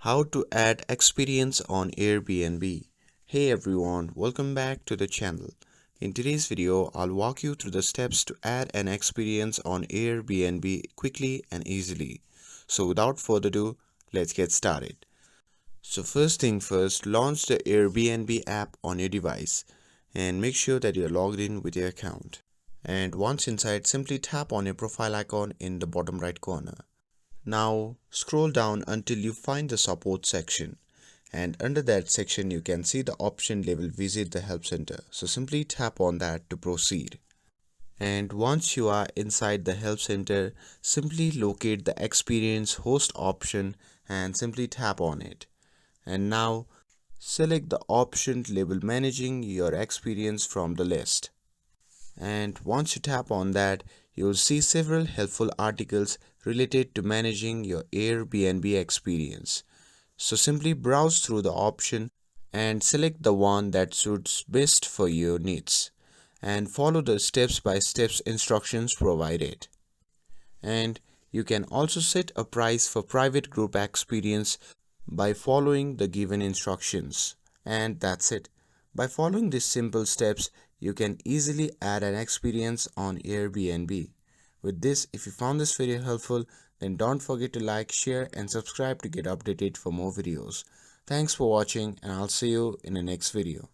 How to add experience on Airbnb. Hey everyone, welcome back to the channel. In today's video, I'll walk you through the steps to add an experience on Airbnb quickly and easily. So without further ado, let's get started. So first thing first, launch the Airbnb app on your device and make sure that you're logged in with your account. And once inside, simply tap on your profile icon in the bottom right corner. Now scroll down until you find the support section, and under that section you can see the option labeled visit the help center. So simply tap on that to proceed. And once you are inside the help center, simply locate the experience host option and simply tap on it. And now select the option labeled managing your experience from the list. And once you tap on that, you'll see several helpful articles related to managing your Airbnb experience. So simply browse through the option and select the one that suits best for your needs and follow the step-by-step instructions provided. And you can also set a price for private group experience by following the given instructions. And that's it. By following these simple steps, you can easily add an experience on Airbnb. With this, if you found this video helpful, then don't forget to like, share and subscribe to get updated for more videos. Thanks for watching, and I'll see you in the next video.